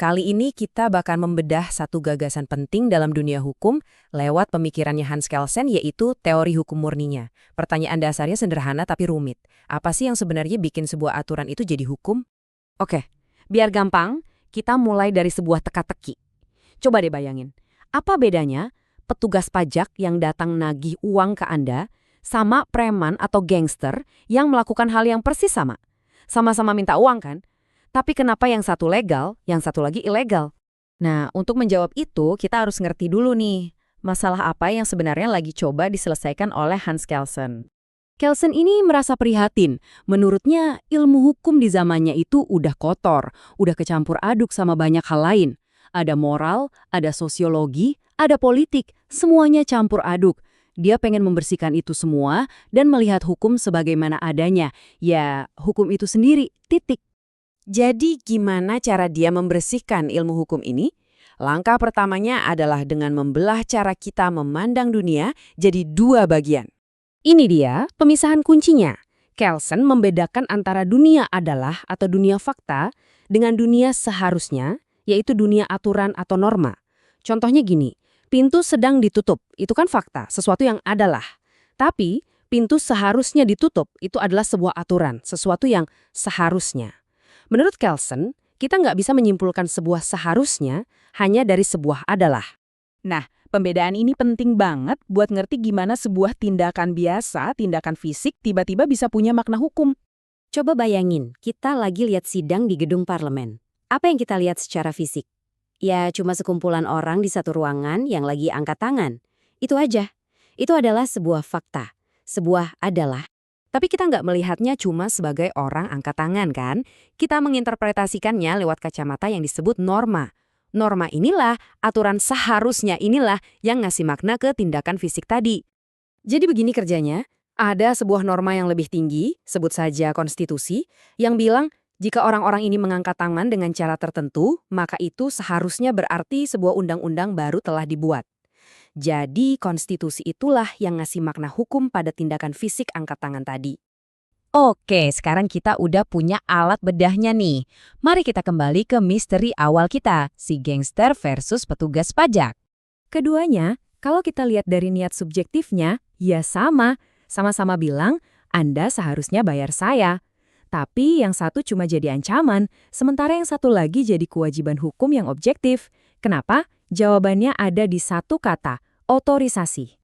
Kali ini kita bakal membedah satu gagasan penting dalam dunia hukum lewat pemikirannya Hans Kelsen, yaitu teori hukum murninya. Pertanyaan dasarnya sederhana tapi rumit. Apa sih yang sebenarnya bikin sebuah aturan itu jadi hukum? Oke, biar gampang, kita mulai dari sebuah teka-teki. Coba deh bayangin, apa bedanya petugas pajak yang datang nagih uang ke Anda sama preman atau gangster yang melakukan hal yang persis sama? Sama-sama minta uang kan? Tapi kenapa yang satu legal, yang satu lagi ilegal? Nah, untuk menjawab itu, kita harus ngerti dulu nih, masalah apa yang sebenarnya lagi coba diselesaikan oleh Hans Kelsen. Kelsen ini merasa prihatin. Menurutnya, ilmu hukum di zamannya itu udah kotor, udah kecampur aduk sama banyak hal lain. Ada moral, ada sosiologi, ada politik, semuanya campur aduk. Dia pengen membersihkan itu semua dan melihat hukum sebagaimana adanya. Ya, hukum itu sendiri, titik. Jadi gimana cara dia membersihkan ilmu hukum ini? Langkah pertamanya adalah dengan membelah cara kita memandang dunia jadi dua bagian. Ini dia pemisahan kuncinya. Kelsen membedakan antara dunia adalah atau dunia fakta dengan dunia seharusnya, yaitu dunia aturan atau norma. Contohnya gini, pintu sedang ditutup, itu kan fakta, sesuatu yang adalah. Tapi pintu seharusnya ditutup, itu adalah sebuah aturan, sesuatu yang seharusnya. Menurut Kelsen, kita nggak bisa menyimpulkan sebuah seharusnya hanya dari sebuah adalah. Nah, pembedaan ini penting banget buat ngerti gimana sebuah tindakan biasa, tindakan fisik, tiba-tiba bisa punya makna hukum. Coba bayangin, kita lagi lihat sidang di gedung parlemen. Apa yang kita lihat secara fisik? Ya, cuma sekumpulan orang di satu ruangan yang lagi angkat tangan. Itu aja. Itu adalah sebuah fakta. Sebuah adalah. Tapi kita nggak melihatnya cuma sebagai orang angkat tangan kan? Kita menginterpretasikannya lewat kacamata yang disebut norma. Norma inilah, aturan seharusnya inilah yang ngasih makna ke tindakan fisik tadi. Jadi begini kerjanya, ada sebuah norma yang lebih tinggi, sebut saja konstitusi, yang bilang jika orang-orang ini mengangkat tangan dengan cara tertentu, maka itu seharusnya berarti sebuah undang-undang baru telah dibuat. Jadi, konstitusi itulah yang ngasih makna hukum pada tindakan fisik angkat tangan tadi. Oke, sekarang kita udah punya alat bedahnya nih. Mari kita kembali ke misteri awal kita, si gangster versus petugas pajak. Keduanya, kalau kita lihat dari niat subjektifnya, ya sama-sama bilang, Anda seharusnya bayar saya. Tapi yang satu cuma jadi ancaman, sementara yang satu lagi jadi kewajiban hukum yang objektif. Kenapa? Jawabannya ada di satu kata, otorisasi.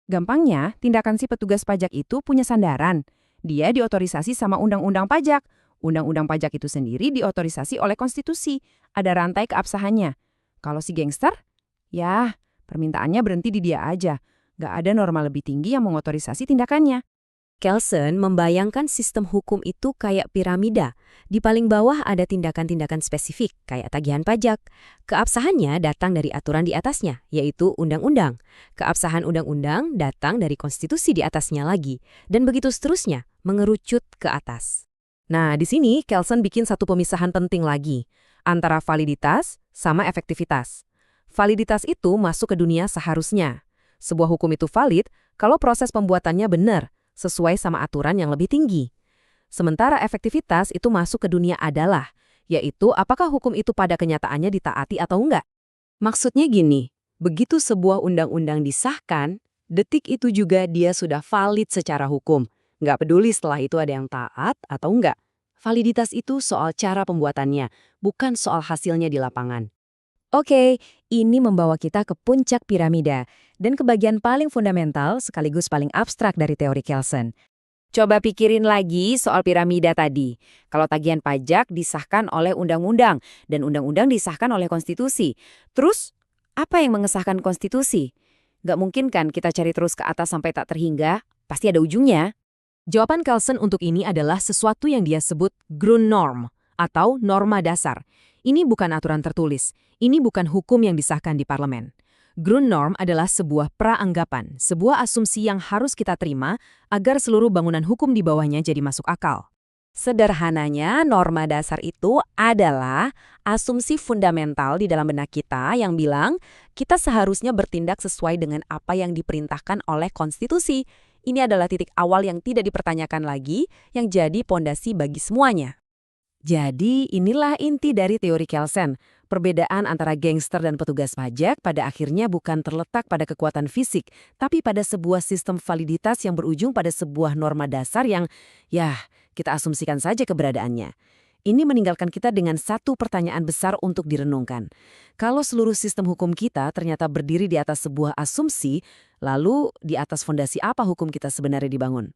Gampangnya, tindakan si petugas pajak itu punya sandaran. Dia diotorisasi sama undang-undang pajak. Undang-undang pajak itu sendiri diotorisasi oleh konstitusi. Ada rantai keabsahannya. Kalau si gangster, ya permintaannya berhenti di dia aja. Gak ada norma lebih tinggi yang mengotorisasi tindakannya. Kelsen membayangkan sistem hukum itu kayak piramida. Di paling bawah ada tindakan-tindakan spesifik, kayak tagihan pajak. Keabsahannya datang dari aturan di atasnya, yaitu undang-undang. Keabsahan undang-undang datang dari konstitusi di atasnya lagi. Dan begitu seterusnya, mengerucut ke atas. Nah, di sini Kelsen bikin satu pemisahan penting lagi, antara validitas sama efektivitas. Validitas itu masuk ke dunia seharusnya. Sebuah hukum itu valid kalau proses pembuatannya benar, sesuai sama aturan yang lebih tinggi. Sementara efektivitas itu masuk ke dunia adalah, yaitu apakah hukum itu pada kenyataannya ditaati atau enggak. Maksudnya gini, begitu sebuah undang-undang disahkan, detik itu juga dia sudah valid secara hukum. Nggak peduli setelah itu ada yang taat atau enggak. Validitas itu soal cara pembuatannya, bukan soal hasilnya di lapangan. Oke, ini membawa kita ke puncak piramida dan ke bagian paling fundamental sekaligus paling abstrak dari teori Kelsen. Coba pikirin lagi soal piramida tadi. Kalau tagihan pajak disahkan oleh undang-undang dan undang-undang disahkan oleh konstitusi. Terus, apa yang mengesahkan konstitusi? Gak mungkin kan kita cari terus ke atas sampai tak terhingga? Pasti ada ujungnya. Jawaban Kelsen untuk ini adalah sesuatu yang dia sebut Grundnorm atau norma dasar. Ini bukan aturan tertulis, ini bukan hukum yang disahkan di parlemen. Grundnorm adalah sebuah praanggapan, sebuah asumsi yang harus kita terima agar seluruh bangunan hukum di bawahnya jadi masuk akal. Sederhananya, norma dasar itu adalah asumsi fundamental di dalam benak kita yang bilang kita seharusnya bertindak sesuai dengan apa yang diperintahkan oleh konstitusi. Ini adalah titik awal yang tidak dipertanyakan lagi, yang jadi pondasi bagi semuanya. Jadi inilah inti dari teori Kelsen, Perbedaan antara gangster dan petugas pajak pada akhirnya bukan terletak pada kekuatan fisik, tapi pada sebuah sistem validitas yang berujung pada sebuah norma dasar yang, ya, kita asumsikan saja keberadaannya. Ini meninggalkan kita dengan satu pertanyaan besar untuk direnungkan. Kalau seluruh sistem hukum kita ternyata berdiri di atas sebuah asumsi, lalu di atas fondasi apa hukum kita sebenarnya dibangun?